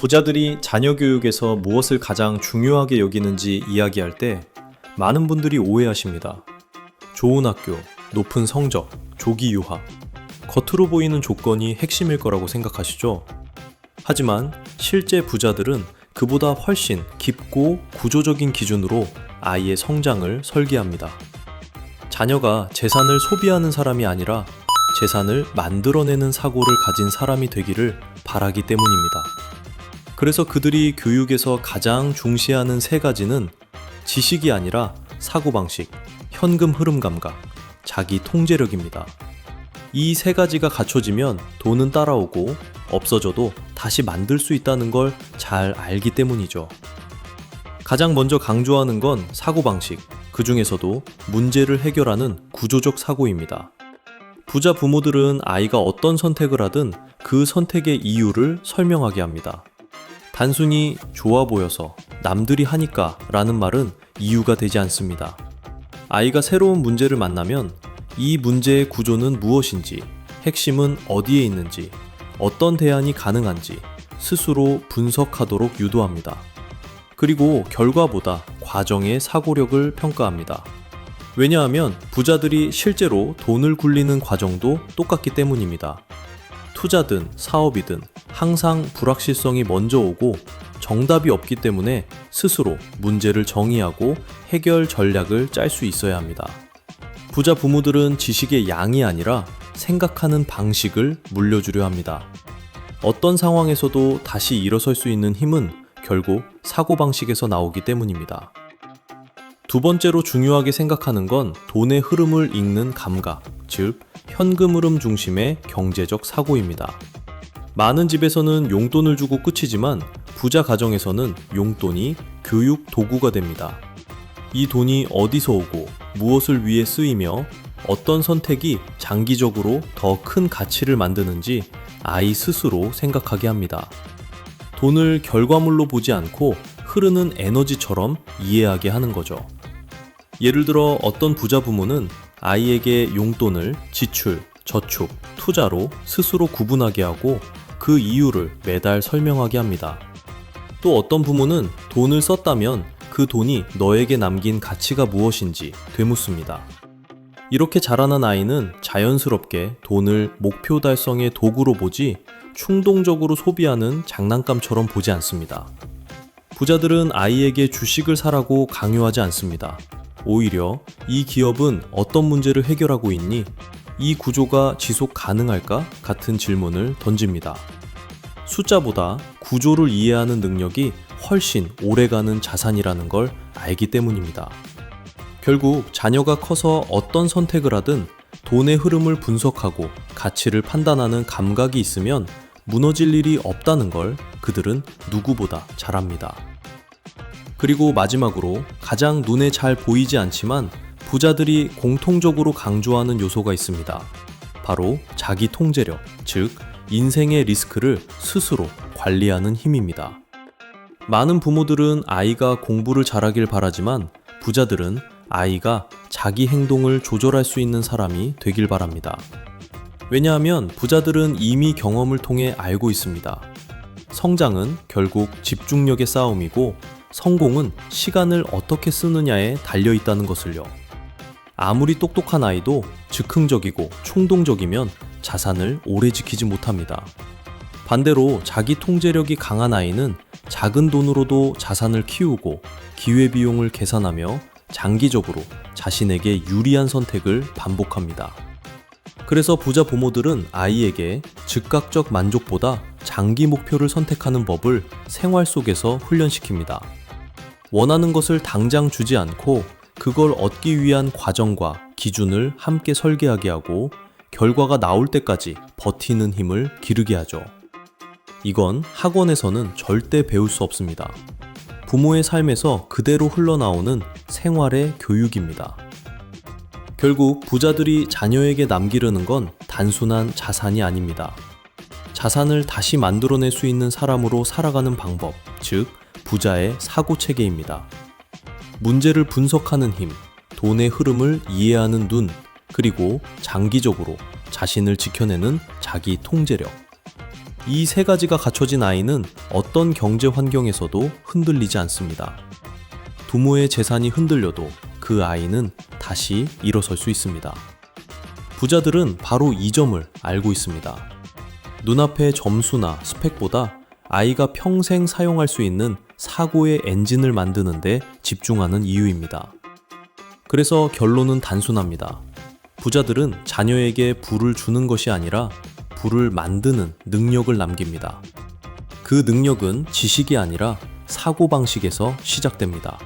부자들이 자녀 교육에서 무엇을 가장 중요하게 여기는지 이야기할 때 많은 분들이 오해하십니다. 좋은 학교, 높은 성적, 조기 유학, 겉으로 보이는 조건이 핵심일 거라고 생각하시죠? 하지만 실제 부자들은 그보다 훨씬 깊고 구조적인 기준으로 아이의 성장을 설계합니다. 자녀가 재산을 소비하는 사람이 아니라 재산을 만들어내는 사고를 가진 사람이 되기를 바라기 때문입니다. 그래서 그들이 교육에서 가장 중시하는 세 가지는 지식이 아니라 사고방식, 현금 흐름 감각, 자기 통제력입니다. 이 세 가지가 갖춰지면 돈은 따라오고 없어져도 다시 만들 수 있다는 걸 잘 알기 때문이죠. 가장 먼저 강조하는 건 사고방식, 그 중에서도 문제를 해결하는 구조적 사고입니다. 부자 부모들은 아이가 어떤 선택을 하든 그 선택의 이유를 설명하게 합니다. 단순히 좋아 보여서 남들이 하니까 라는 말은 이유가 되지 않습니다. 아이가 새로운 문제를 만나면 이 문제의 구조는 무엇인지, 핵심은 어디에 있는지, 어떤 대안이 가능한지 스스로 분석하도록 유도합니다. 그리고 결과보다 과정의 사고력을 평가합니다. 왜냐하면 부자들이 실제로 돈을 굴리는 과정도 똑같기 때문입니다. 투자든 사업이든 항상 불확실성이 먼저 오고 정답이 없기 때문에 스스로 문제를 정의하고 해결 전략을 짤 수 있어야 합니다. 부자 부모들은 지식의 양이 아니라 생각하는 방식을 물려주려 합니다. 어떤 상황에서도 다시 일어설 수 있는 힘은 결국 사고방식에서 나오기 때문입니다. 두 번째로 중요하게 생각하는 건 돈의 흐름을 읽는 감각, 즉 현금 흐름 중심의 경제적 사고입니다. 많은 집에서는 용돈을 주고 끝이지만 부자 가정에서는 용돈이 교육 도구가 됩니다. 이 돈이 어디서 오고 무엇을 위해 쓰이며 어떤 선택이 장기적으로 더 큰 가치를 만드는지 아이 스스로 생각하게 합니다. 돈을 결과물로 보지 않고 흐르는 에너지처럼 이해하게 하는 거죠. 예를 들어 어떤 부자 부모는 아이에게 용돈을 지출, 저축, 투자로 스스로 구분하게 하고 그 이유를 매달 설명하게 합니다. 또 어떤 부모는 돈을 썼다면 그 돈이 너에게 남긴 가치가 무엇인지 되묻습니다. 이렇게 자라난 아이는 자연스럽게 돈을 목표 달성의 도구로 보지 충동적으로 소비하는 장난감처럼 보지 않습니다. 부자들은 아이에게 주식을 사라고 강요하지 않습니다. 오히려 이 기업은 어떤 문제를 해결하고 있니? 이 구조가 지속 가능할까? 같은 질문을 던집니다. 숫자보다 구조를 이해하는 능력이 훨씬 오래가는 자산이라는 걸 알기 때문입니다. 결국 자녀가 커서 어떤 선택을 하든 돈의 흐름을 분석하고 가치를 판단하는 감각이 있으면 무너질 일이 없다는 걸 그들은 누구보다 잘 압니다. 그리고 마지막으로 가장 눈에 잘 보이지 않지만 부자들이 공통적으로 강조하는 요소가 있습니다. 바로 자기 통제력, 즉 인생의 리스크를 스스로 관리하는 힘입니다. 많은 부모들은 아이가 공부를 잘하길 바라지만 부자들은 아이가 자기 행동을 조절할 수 있는 사람이 되길 바랍니다. 왜냐하면 부자들은 이미 경험을 통해 알고 있습니다. 성장은 결국 집중력의 싸움이고 성공은 시간을 어떻게 쓰느냐에 달려있다는 것을요. 아무리 똑똑한 아이도 즉흥적이고 충동적이면 자산을 오래 지키지 못합니다. 반대로 자기 통제력이 강한 아이는 작은 돈으로도 자산을 키우고 기회비용을 계산하며 장기적으로 자신에게 유리한 선택을 반복합니다. 그래서 부자 부모들은 아이에게 즉각적 만족보다 장기 목표를 선택하는 법을 생활 속에서 훈련시킵니다. 원하는 것을 당장 주지 않고 그걸 얻기 위한 과정과 기준을 함께 설계하게 하고 결과가 나올 때까지 버티는 힘을 기르게 하죠. 이건 학원에서는 절대 배울 수 없습니다. 부모의 삶에서 그대로 흘러나오는 생활의 교육입니다. 결국 부자들이 자녀에게 남기려는 건 단순한 자산이 아닙니다. 자산을 다시 만들어낼 수 있는 사람으로 살아가는 방법, 즉 부자의 사고체계입니다. 문제를 분석하는 힘, 돈의 흐름을 이해하는 눈, 그리고 장기적으로 자신을 지켜내는 자기 통제력. 이 세 가지가 갖춰진 아이는 어떤 경제 환경에서도 흔들리지 않습니다. 부모의 재산이 흔들려도 그 아이는 다시 일어설 수 있습니다. 부자들은 바로 이 점을 알고 있습니다. 눈앞의 점수나 스펙보다 아이가 평생 사용할 수 있는 사고의 엔진을 만드는 데 집중하는 이유입니다. 그래서 결론은 단순합니다. 부자들은 자녀에게 부를 주는 것이 아니라 부를 만드는 능력을 남깁니다. 그 능력은 지식이 아니라 사고방식에서 시작됩니다.